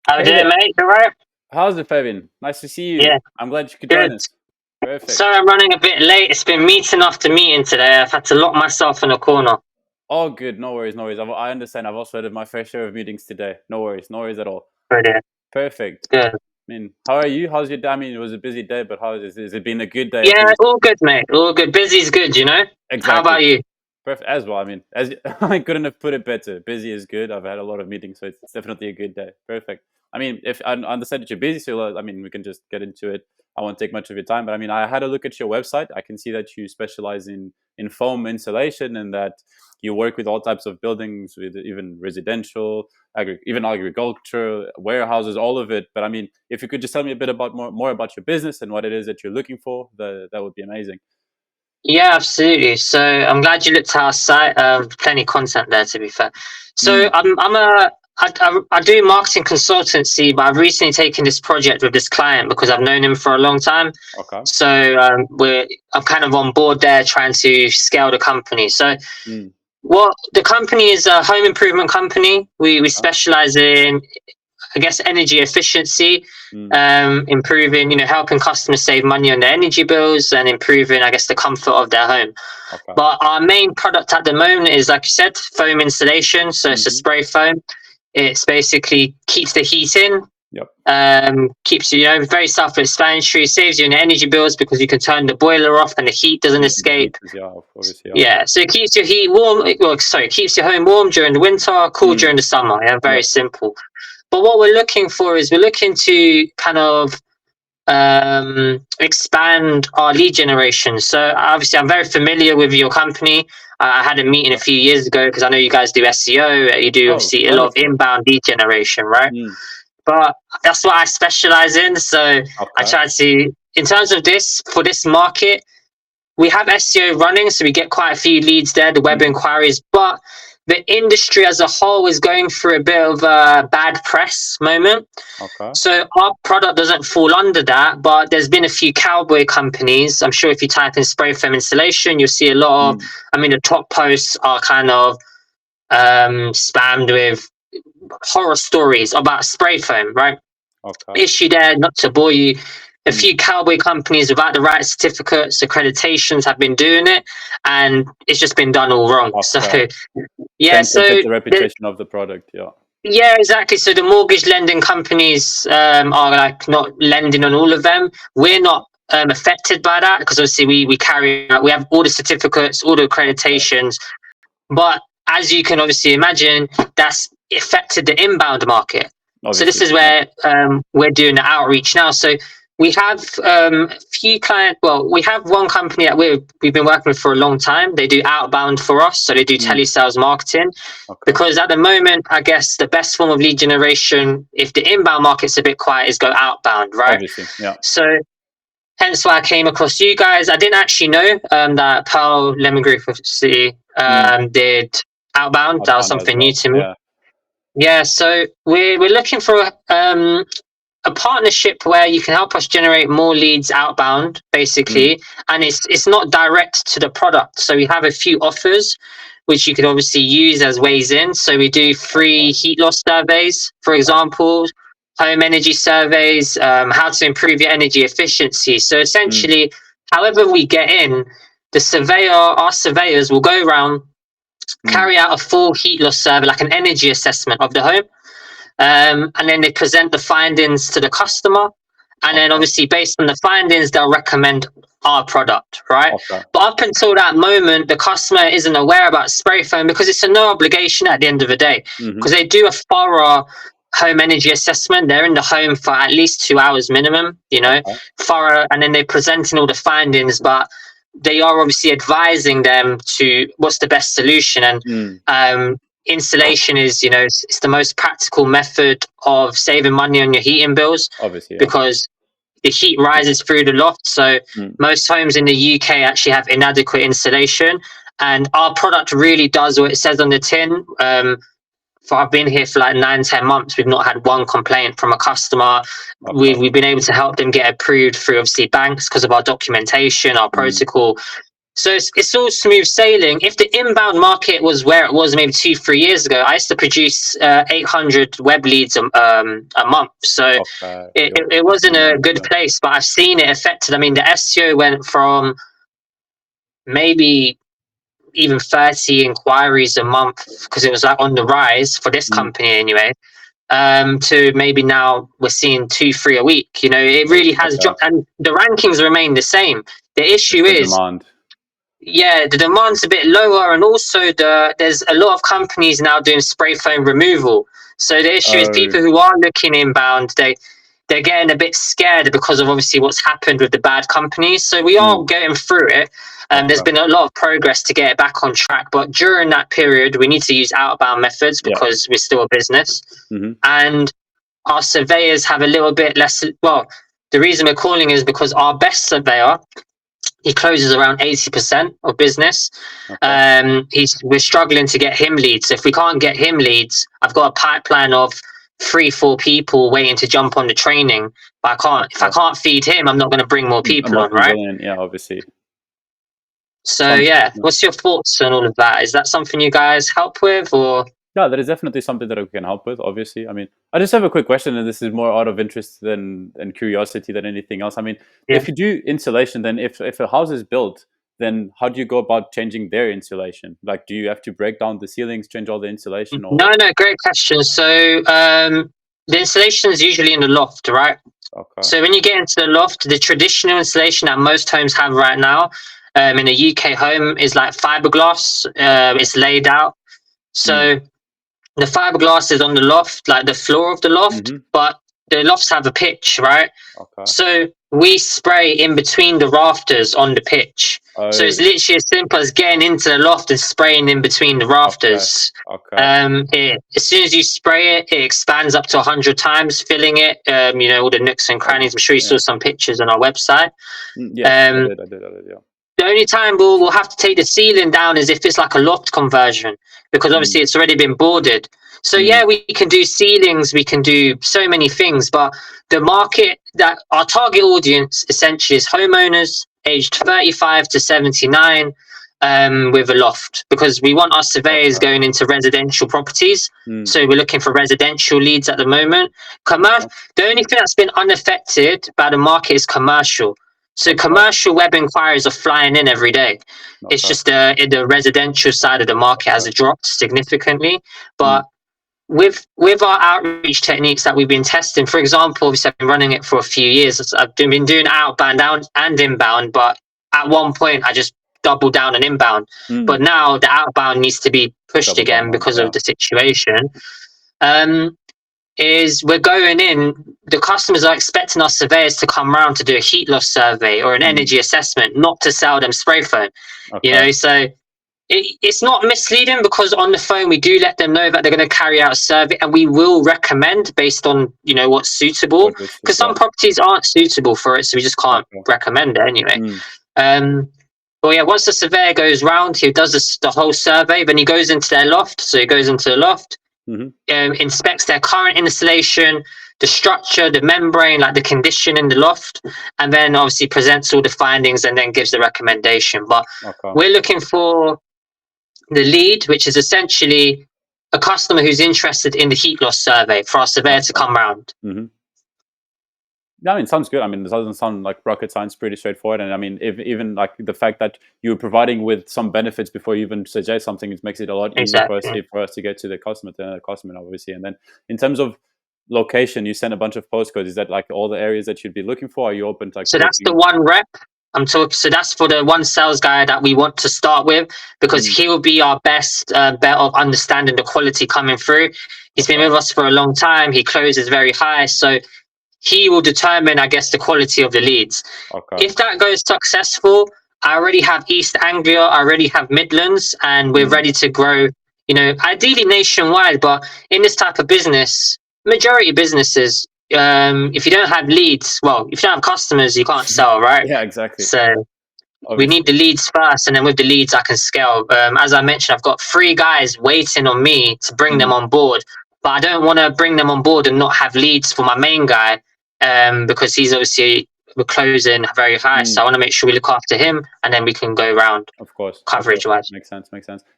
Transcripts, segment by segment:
How you Hey doing, there. mate? You all right? How's it, Fabian? Nice to see you. Yeah, I'm glad you could join good. us. Perfect. Sorry I'm running a bit late. It's been meeting after meeting today. I've had to lock myself in a corner. All good. No worries. No worries. I understand. I've also had my fair share of meetings today. No worries. No worries at all. Brilliant. Perfect. Good. I mean, how are you? How's your day? I mean, it was a busy day, but has it been a good day at Yeah, least? all good, mate. All good. Busy's good, you know? How Exactly. about you? Perfect as well. I mean, as I couldn't have put it better. Busy is good. I've had a lot of meetings, so it's definitely a good day. Perfect. I mean, if I understand that you're busy, so I mean, we can just get into it. I won't take much of your time, but I mean, I had a look at your website. I can see that you specialize in foam insulation and that you work with all types of buildings, with even residential, even agriculture, warehouses, all of it. But I mean, if you could just tell me a bit about more about your business and what it is that you're looking for, that would be amazing. Yeah, absolutely. So I'm glad you looked at our site. Plenty of content there, to be fair. So Mm, I do marketing consultancy, but I've recently taken this project with this client because I've known him for a long time. okay. So I'm kind of on board there, trying to scale the company. So Mm, what the company is a home improvement company. We okay. specialize in, I guess, energy efficiency, Mm, improving, helping customers save money on their energy bills and improving, I guess, the comfort of their home. okay. But our main product at the moment is, like you said, foam insulation. So it's a Mm-hmm. spray foam. It's basically keeps the heat in, Yep. keeps you, very self-explanatory, saves you in energy bills because you can turn the boiler off and the heat doesn't The escape. heat is obviously off. Yeah, so it keeps your heat warm. Well, sorry, it keeps your home warm during the winter, cool Mm, during the summer. Yeah, very yep. simple. But what we're looking for is we're looking to kind of expand our lead generation. So obviously, I'm very familiar with your company. I had a meeting a Okay. few years ago because I know you guys do SEO. You do Oh, obviously a lot of wonderful. inbound lead generation, right? Mm, But that's what I specialize in. So I okay. try to, in terms of this, for this market, we have SEO running, so we get quite a few leads there, the web Mm-hmm. inquiries, but the industry as a whole is going through a bit of a bad press moment. Okay. So our product doesn't fall under that, but there's been a few cowboy companies. I'm sure if you type in spray foam installation, you'll see a lot of, Mm, the top posts are kind of spammed with horror stories about spray foam, right? okay. Issue there, not to bore you, a Mm, few cowboy companies without the right certificates, accreditations have been doing it, and it's just been done all wrong. So, okay. yeah, Can so fit the reputation of the product. Yeah. yeah, exactly. So the mortgage lending companies are like not lending on all of them. We're not affected by that because obviously we carry out, we have all the certificates, all the Okay. accreditations, but as you can obviously imagine, that's affected the inbound market. So this Obviously. is Yeah. where we're doing the outreach now. So we have a few clients. Well, we have one company that we've been working with for a long time. They do outbound for us, so they do Mm, telesales marketing. okay. Because at the moment, I guess the best form of lead generation, if the inbound market's a bit quiet, is go outbound, right? Obviously. Yeah. So hence why I came across you guys. I didn't actually know that Pearl Lemon Group obviously Mm, did outbound. That was outbound as something new well. to me. Yeah. Yeah, so we're looking for a partnership where you can help us generate more leads outbound, Mm, basically, and it's not direct to the product. So we have a few offers which you could obviously use as ways in. So we do okay. free heat loss surveys, for Okay. example, home energy surveys, how to improve your energy efficiency. So Mm, essentially, however we get in, our surveyors will go around, mm, carry out a full heat loss survey, like an energy assessment of the home, and then they present the findings to the customer. And then okay. obviously based on the findings, they'll recommend our product, right? Okay. But up until that moment, the customer isn't aware about spray foam because it's a no obligation at the end of the day. Mm-hmm. Because they do a thorough home energy assessment. They're in the home for at least 2 hours minimum, Okay. thorough, and then they're presenting all the findings, but they are obviously advising them to what's the best solution. And Mm, insulation is, it's the most practical method of saving money on your heating bills obviously. Yeah. because the heat rises through the loft. So Mm, most homes in the UK actually have inadequate insulation, and our product really does what it says on the tin. I've been here for like 9-10 months. We've not had one complaint from a customer. okay. We've been able to help them get approved through obviously banks because of our documentation, our Mm, protocol. So it's all smooth sailing. If the inbound market was where it was maybe 2-3 years ago, I used to produce 800 web leads a month. So Okay. it wasn't a good place, but I've seen it affected. I mean, the SEO went from maybe even 30 inquiries a month, because it was like on the rise for this company anyway, to maybe now we're seeing 2-3 a week. You know, it really has dropped, and the rankings remain the same. The issue is demand. Yeah, the demand's a bit lower, and also there's a lot of companies now doing spray foam removal. So the issue is people who are looking inbound, they're getting a bit scared because of obviously what's happened with the bad companies. So we are going through it. There's been a lot of progress to get it back on track, but during that period, we need to use outbound methods because we're still a business, and our surveyors have a little bit less. Well, the reason we're calling is because our best surveyor, he closes around 80% of business. We're struggling to get him leads. If we can't get him leads, I've got a pipeline of 3-4 people waiting to jump on the training. But I can't. If I can't feed him, I'm not going to bring more people on, right? Yeah, obviously. So what's your thoughts on all of that? Is that something you guys help with, or? Yeah, that is definitely something that we can help with, obviously. I mean, I just have a quick question, and this is more out of interest and curiosity than anything else. I mean, if you do insulation, then if a house is built, then how do you go about changing their insulation? Like, do you have to break down the ceilings, change all the insulation? Or? No, great question. So the insulation is usually in the loft, right? Okay. So when you get into the loft, the traditional insulation that most homes have right now in a UK home is like fiberglass. It's laid out. So the fiberglass is on the loft, like the floor of the loft, but the lofts have a pitch, right? Okay. So we spray in between the rafters on the pitch. So it's literally as simple as getting into the loft and spraying in between the rafters. Okay. As soon as you spray it, it expands up to 100 times, filling it, you know, all the nooks and crannies. I'm sure you saw some pictures on our website. Yes, I did, yeah. The only time we'll have to take the ceiling down is if it's like a loft conversion, because obviously it's already been boarded. So we can do ceilings, we can do so many things, but the market, that our target audience essentially is homeowners aged 35 to 79 with a loft, because we want our surveyors going into residential properties. So we're looking for residential leads at the moment. The only thing that's been unaffected by the market is commercial. So commercial web inquiries are flying in every day. It's just the residential side of the market has dropped significantly. But with our outreach techniques that we've been testing, for example, obviously I've been running it for a few years. I've been doing outbound and inbound, but at one point I just doubled down on inbound. But now the outbound needs to be pushed again because of the situation. Is we're going in, the customers are expecting our surveyors to come around to do a heat loss survey or an energy assessment, not to sell them spray foam. You know, so it's not misleading, because on the phone we do let them know that they're going to carry out a survey, and we will recommend based on, you know, what's suitable, because some properties aren't suitable for it, so we just can't recommend it anyway. But yeah, once the surveyor goes round, he does the whole survey, then he goes into their loft. So he goes into the loft, inspects their current installation, the structure, the membrane, like the condition in the loft, and then obviously presents all the findings and then gives the recommendation. But we're looking for the lead, which is essentially a customer who's interested in the heat loss survey, for our surveyor to come round. Yeah, I mean, sounds good. I mean, it doesn't sound like rocket science, pretty straightforward. And I mean, if even like the fact that you're providing with some benefits before you even suggest something, it makes it a lot easier for us to get to the customer, obviously. And then in terms of location, you send a bunch of postcodes. Is that like all the areas that you'd be looking for? Are you open to like? So that's the one rep I'm talking. So that's for the one sales guy that we want to start with, because he will be our best bet of understanding the quality coming through. He's been with us for a long time. He closes very high, so he will determine, I guess, the quality of the leads. If that goes successful, I already have East Anglia, I already have Midlands, and we're ready to grow, you know, ideally nationwide. But in this type of business, majority of businesses, if you don't have leads, well, if you don't have customers, you can't sell, right? Yeah, exactly. So we need the leads first, and then with the leads, I can scale. As I mentioned, I've got 3 guys waiting on me to bring them on board. But I don't want to bring them on board and not have leads for my main guy, because he's obviously we're closing very high. So I want to make sure we look after him, and then we can go around. Of course, coverage-wise. Makes sense.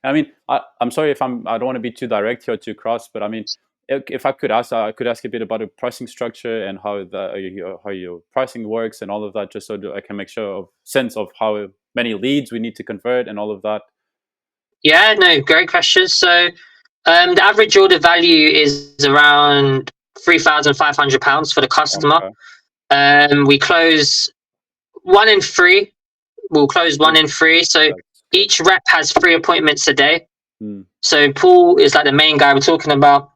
I mean, I'm sorry if I don't want to be too direct here or too cross, but I mean, if I could ask a bit about the pricing structure and how your pricing works and all of that, just so that I can make sure of sense of how many leads we need to convert and all of that. Yeah, no, great question. So the average order value is around £3,500 for the customer. Okay. We close 1 in 3. We'll close 1 in 3. So each rep has 3 appointments a day. So Paul is like the main guy we're talking about.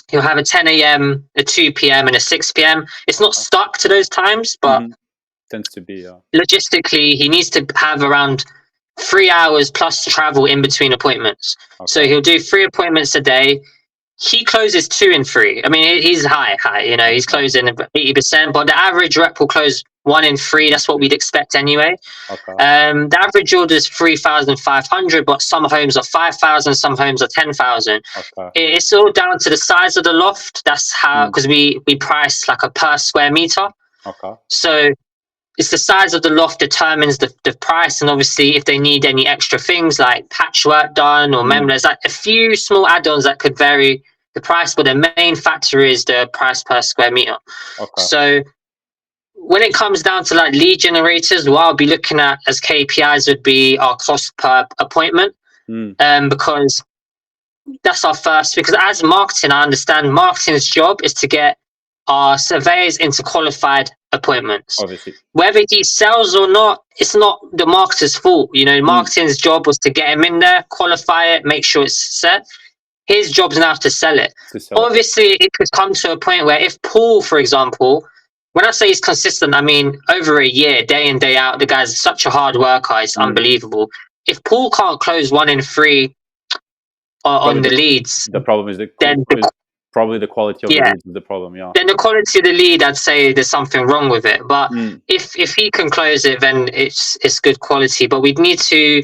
He'll have a 10 a.m., a 2 p.m. and a 6 p.m. It's not stuck to those times, but tends to be. Logistically, he needs to have around 3 hours plus travel in between appointments. Okay. So he'll do 3 appointments a day. He closes 2 in 3. I mean, he's high, you know, he's closing about 80%, but the average rep will close 1 in 3. That's what we'd expect anyway. Okay. The average order is 3,500, but some homes are 5,000, some homes are 10,000. Okay. It's all down to the size of the loft. That's how, because we price like a per square meter. Okay. So it's the size of the loft determines the price, and obviously if they need any extra things like patchwork done or there's like a few small add-ons that could vary the price, but the main factor is the price per square meter. Okay. So when it comes down to like lead generators, what I'll be looking at as KPIs would be our cost per appointment, because that's our first. Because as marketing, I understand marketing's job is to get our surveyors into qualified appointments. Obviously. Whether he sells or not, it's not the marketer's fault. You know, marketing's job was to get him in there, qualify it, make sure it's set. His job's now to sell it. Obviously, it could come to a point where if Paul, for example, when I say he's consistent, I mean over a year, day in, day out, the guy's such a hard worker, it's unbelievable. If Paul can't close 1 in 3 on the leads, the problem is probably the quality of the leads is the problem. Yeah. Then the quality of the lead, I'd say there's something wrong with it. But if he can close it, then it's good quality. But we'd need to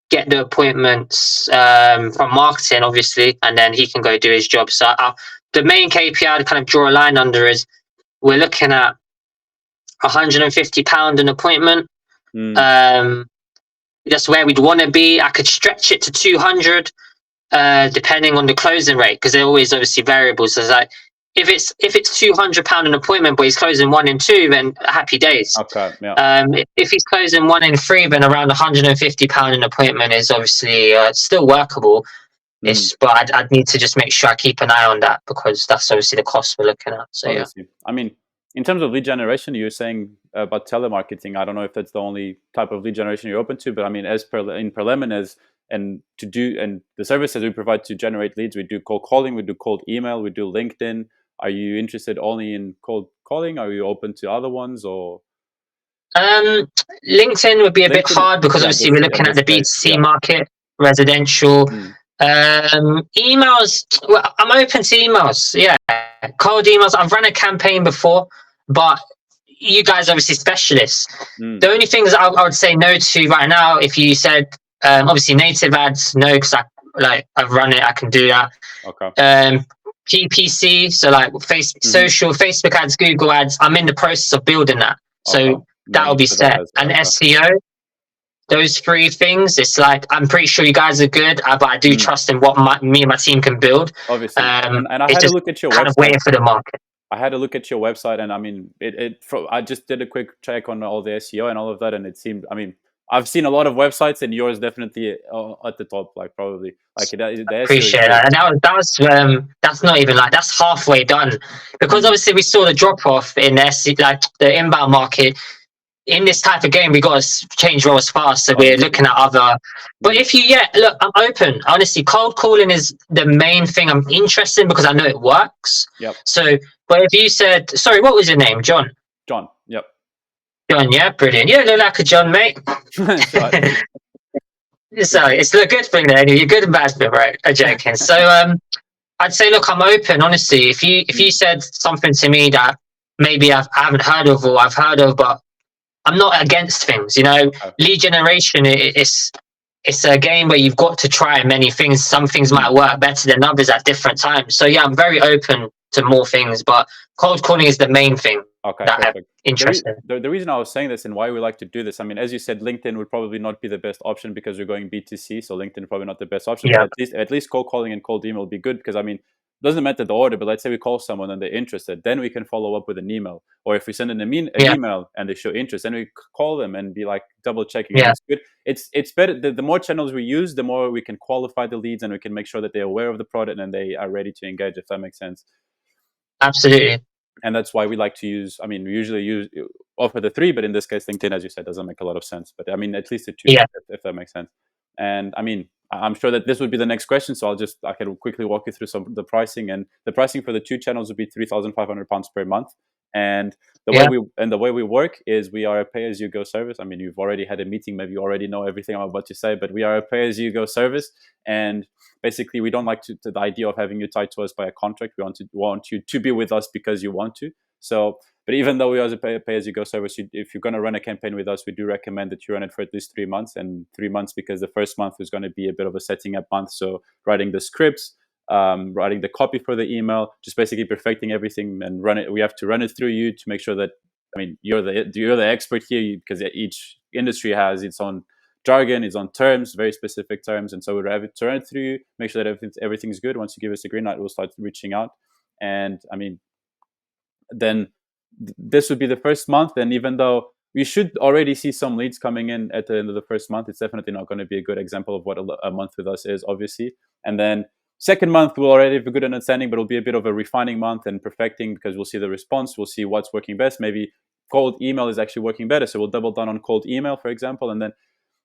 get the appointments from marketing, obviously, and then he can go do his job. So the main KPI to kind of draw a line under is we're looking at £150 an appointment. That's where we'd want to be. I could stretch it to 200. Depending on the closing rate, because they're always obviously variables. So it's like if it's £200 an appointment, but he's closing 1 in 2, then happy days. Okay. Yeah. If he's closing 1 in 3, then around £150 an appointment is obviously still workable. But I'd need to just make sure I keep an eye on that, because that's obviously the cost we're looking at. So obviously. I mean, in terms of lead generation, you're saying about telemarketing. I don't know if that's the only type of lead generation you're open to, but I mean, in per lemon and the services we provide to generate leads, we do cold calling, we do cold email, we do LinkedIn. Are you interested only in cold calling? Are you open to other ones, or? LinkedIn would be a bit hard, because obviously we're looking at the B2C market, residential. Emails, well, I'm open to emails. Yeah, cold emails. I've run a campaign before, but you guys are obviously specialists. The only things I would say no to right now, if you said obviously native ads, no, because I've run it, I can do that. Okay. PPC, so like social, Facebook ads, Google ads, I'm in the process of building that. So that'll be set. And SEO, those 3 things, it's like, I'm pretty sure you guys are good, but I do trust in what me and my team can build. Obviously. And I had to look at your kind website. Of waiting for the market. I had to look at your website, and I mean, I just did a quick check on all the SEO and all of that, and it seemed, I mean, I've seen a lot of websites, and yours definitely at the top, like probably. Like appreciate that. And that's not even like, that's halfway done, because obviously we saw the drop off in the inbound market. In this type of game, we got to change roles fast, so we're looking at other. But if look, I'm open. Honestly, cold calling is the main thing I'm interested in, because I know it works. Yep. So, but if you said, sorry, what was your name, John? John. Yep. John, yeah, brilliant. You look like a John, mate. So it's a good thing there. You're good and bad, right? I'm joking. So I'd say, look, I'm open. Honestly, if you said something to me that maybe I haven't heard of, or I've heard of, but I'm not against things, you know. Lead generation, it's a game where you've got to try many things. Some things might work better than others at different times. So yeah, I'm very open to more things, but cold calling is the main thing. Okay, that are perfect. interested. The reason I was saying this and why we like to do this, I mean, as you said, LinkedIn would probably not be the best option because we're going B2C, so LinkedIn probably not the best option. But Yeah, at least cold calling and cold email will be good because I mean, it doesn't matter the order, but let's say we call someone and they're interested, then we can follow up with an email. Or if we send an yeah, email and they show interest, then we call them and be like double checking. And yeah, it's good. It's better. The more channels we use, the more we can qualify the leads and we can make sure that they're aware of the product and they are ready to engage. If that makes sense. absolutely. And that's why we like to use, I mean, we usually use offer the three, but in this case LinkedIn, as you said, doesn't make a lot of sense, but I mean at least the two, Yeah, if that makes sense. And I mean, I'm sure that this would be the next question, so I can quickly walk you through some of the pricing. And the pricing for the two channels would be £3,500 per month. And yeah, the way we work is we are a pay-as-you-go service. I mean, you've already had a meeting, maybe you already know everything I'm about to say, but we are a pay-as-you-go service. And basically, we don't like the idea of having you tied to us by a contract. We want you to be with us because you want to. So, but even though we are a pay-as-you-go service, if you're going to run a campaign with us, we do recommend that you run it for at least 3 months. And 3 months because the first month is going to be a bit of a setting up month. So writing the scripts, writing the copy for the email, just basically perfecting everything and run it. We have to run it through you to make sure that, I mean, you're the expert here because each industry has its own jargon, its own terms, very specific terms, and so we have to run it through you, make sure that everything's good. Once you give us a green light, we'll start reaching out. And I mean, then this would be the first month. And even though we should already see some leads coming in at the end of the first month, it's definitely not going to be a good example of what a month with us is, obviously. And then second month, we'll already have a good understanding, but it'll be a bit of a refining month and perfecting because we'll see the response. We'll see what's working best. Maybe cold email is actually working better. So we'll double down on cold email, for example, and then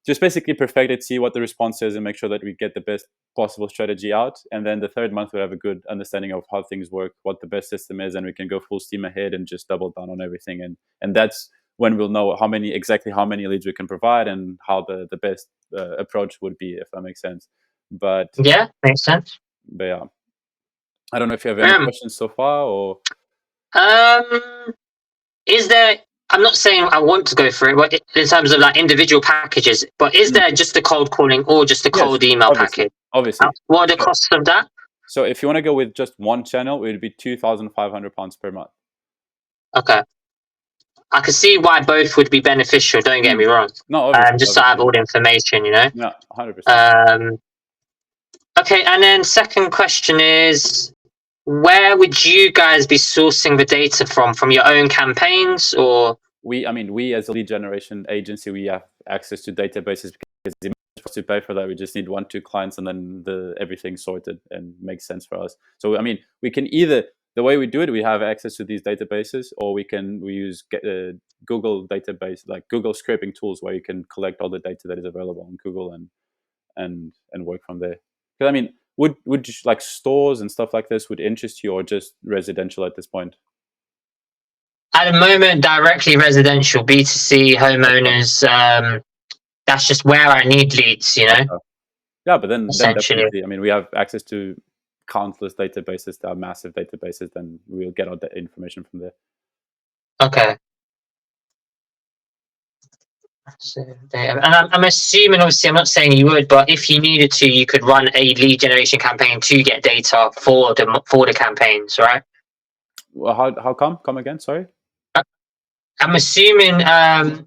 just basically perfect it, see what the response is, and make sure that we get the best possible strategy out. And then the third month, we have a good understanding of how things work, what the best system is, and we can go full steam ahead and just double down on everything. And that's when we'll know exactly how many leads we can provide and how the best approach would be, if that makes sense. But yeah, makes sense. yeah, I don't know if you have any questions so far or. Um, is there? I'm not saying I want to go for it, but in terms of like individual packages, but is there just the cold calling or just the Yes, cold email obviously, package? obviously. What are the costs of that? So if you want to go with just one channel, it would be £2,500 per month. Okay, I can see why both would be beneficial. Don't get me wrong. No, obviously, Just so I have all the information, you know. Yeah, 100%. Okay, and then second question is, where would you guys be sourcing the data from? From your own campaigns, or We as a lead generation agency, we have access to databases because it's for us to pay for that. We just need 1-2 clients and then everything's sorted and makes sense for us. So I mean, we can either, the way we do it, we have access to these databases, or we use Google database, like Google scraping tools, where you can collect all the data that is available on Google and work from there. Because I mean, would like stores and stuff like this would interest you, or just residential at this point? at the moment, directly residential, B2C, homeowners. That's just where I need leads, you know. Okay. Yeah, but then Essentially, definitely, I mean, we have access to countless databases that are massive databases. Then we'll get all that information from there. okay. So, and I'm assuming, obviously, I'm not saying you would, but if you needed to, you could run a lead generation campaign to get data for the campaigns, right? Well, how come? Come again? Sorry. I'm assuming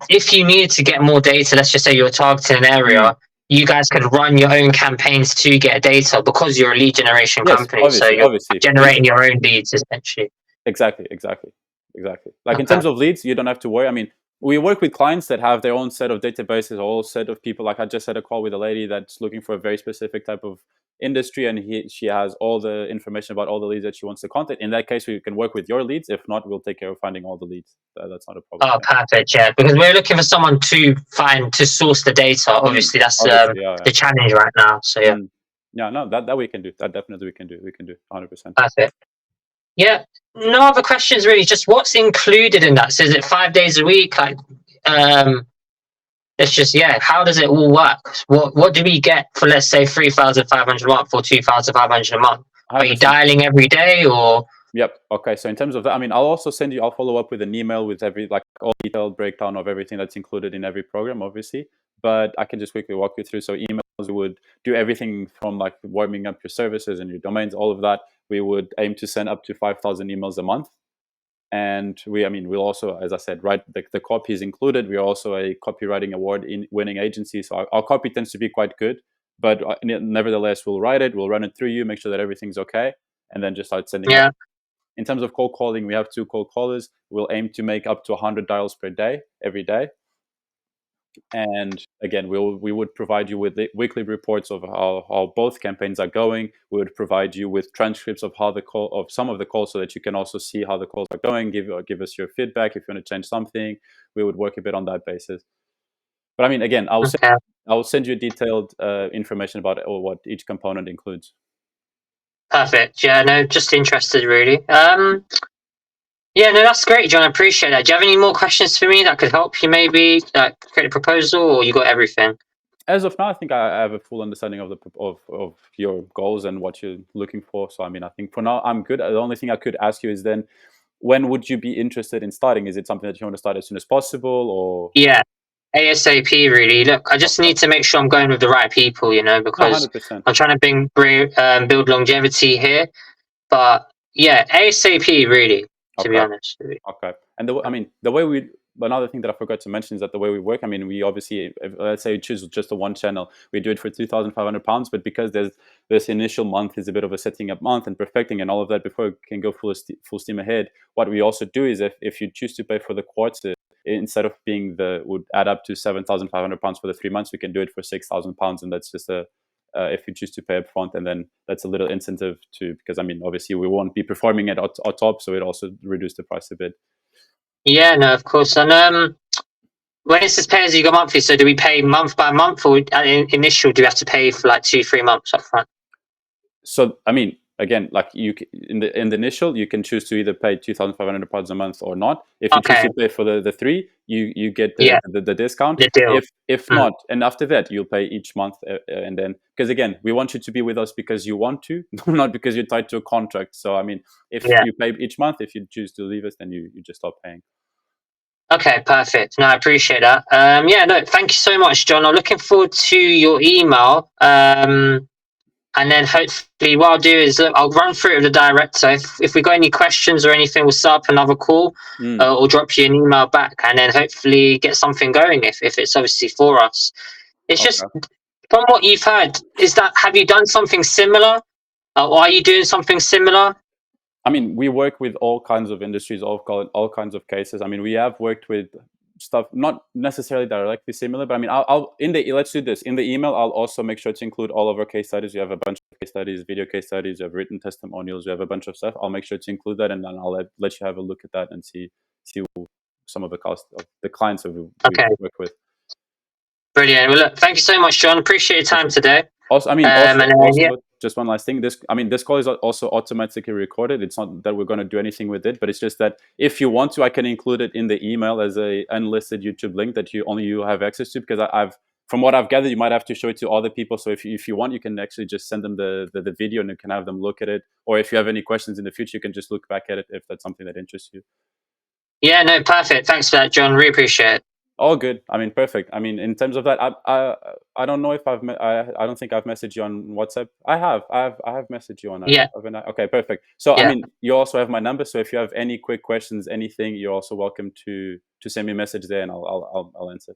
if you needed to get more data, let's just say you're targeting an area, you guys could run your own campaigns to get data because you're a lead generation Yes, company. So you're obviously. generating your own leads essentially. Exactly. Like in Okay. terms of leads, you don't have to worry. I mean, we work with clients that have their own set of databases, a whole set of people. Like I just had a call with a lady that's looking for a very specific type of industry, and she has all the information about all the leads that she wants to contact. In that case, we can work with your leads. If not, we'll take care of finding all the leads. That's not a problem. Oh, perfect. Yeah, because we're looking for someone to source the data. Obviously, that's Obviously, yeah. the challenge right now. So yeah. Yeah, no, that we can do. That definitely we can do. We can do 100%. Perfect. Yeah. No other questions really. Just what's included in that? So is it 5 days a week? Like, it's just how does it all work? What do we get for, let's say, 3,500 a month or 2,500 a month? Are you 100%. dialing every day or? Yep. Okay. So in terms of that, I mean, I'll follow up with an email with all detailed breakdown of everything that's included in every program, obviously. But I can just quickly walk you through. So emails would do everything from like warming up your services and your domains, all of that. We would aim to send up to 5,000 emails a month. And we'll also, as I said, write the copy is included. We're also a copywriting award winning agency, so our copy tends to be quite good. But nevertheless, we'll write it, we'll run it through you, make sure that everything's okay, and then just start sending out. In terms of cold calling, we have 2 cold callers. We'll aim to make up to 100 dials per day, every day. And again, we would provide you with weekly reports of how both campaigns are going. We would provide you with transcripts of some of the calls, so that you can also see how the calls are going. Give us your feedback if you want to change something. We would work a bit on that basis. But again, I'll send you detailed information about what each component includes. Perfect. Yeah, no, just interested really. Yeah, no, that's great, John. I appreciate that. Do you have any more questions for me that could help you maybe create a proposal, or you got everything? As of now, I think I have a full understanding of your goals and what you're looking for. So, I think for now, I'm good. The only thing I could ask you is then, when would you be interested in starting? Is it something that you want to start as soon as possible, or? Yeah, ASAP, really. Look, I just need to make sure I'm going with the right people, because 100%. I'm trying to build longevity here. But yeah, ASAP, really, to be honest. Okay. And the way another thing that I forgot to mention is that the way we work, we obviously, let's say, choose just the one channel, we do it for £2,500, but because there's this initial month is a bit of a setting up month and perfecting and all of that before it can go full steam ahead. What we also do is, if you choose to pay for the quarter, instead of would add up to £7,500 for the 3 months, we can do it for £6,000, and that's just if you choose to pay up front, and then that's a little incentive because obviously we won't be performing at our top, so it also reduced the price a bit. Yeah, no, of course. And when it says pay as you go monthly, so do we pay month by month, or initial do we have to pay for like 2-3 months up front? So again, like in the initial, you can choose to either pay £2,500 a month or not. If you choose to pay for the 3, you get the discount. The deal. If not, and after that, you'll pay each month, and then, because again, we want you to be with us because you want to, not because you're tied to a contract. So if you pay each month, if you choose to leave us, then you just stop paying. Okay, perfect. No, I appreciate that. Yeah, no, thank you so much, John. I'm looking forward to your email. And then hopefully what I'll do is I'll run through it with the director. If we got any questions or anything, we'll set up another call or drop you an email back, and then hopefully get something going if it's obviously for us. It's just, from what you've heard, have you done something similar? Or are you doing something similar? We work with all kinds of industries, all kinds of cases. We have worked with stuff not necessarily directly similar, but let's do this. In the email, I'll also make sure to include all of our case studies. We have a bunch of case studies, video case studies, we have written testimonials, we have a bunch of stuff. I'll make sure to include that, and then I'll let you have a look at that and see some of the cost of the clients that we work with. Brilliant. Well, look, thank you so much, John. Appreciate your time today. Also, just one last thing. This call is also automatically recorded. It's not that we're going to do anything with it, but it's just that if you want to, I can include it in the email as a unlisted YouTube link that you have access to. Because from what I've gathered, you might have to show it to other people. So if you want, you can actually just send them the video, and you can have them look at it. Or if you have any questions in the future, you can just look back at it if that's something that interests you. Yeah, no, perfect. Thanks for that, John. Really appreciate it. All good. Perfect. In terms of that, I don't know if I don't think I've messaged you on WhatsApp. I have messaged you on. Yeah. Okay, perfect. So you also have my number. So if you have any quick questions, anything, you're also welcome to send me a message there, and I'll answer.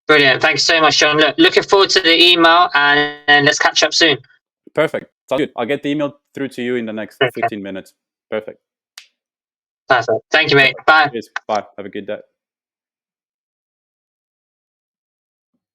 Brilliant. Thanks so much, John. Looking forward to the email, and let's catch up soon. Perfect. Sounds good. I'll get the email through to you in the next 15 minutes. Perfect. Thank you, mate. Bye. Cheers. Bye. Have a good day.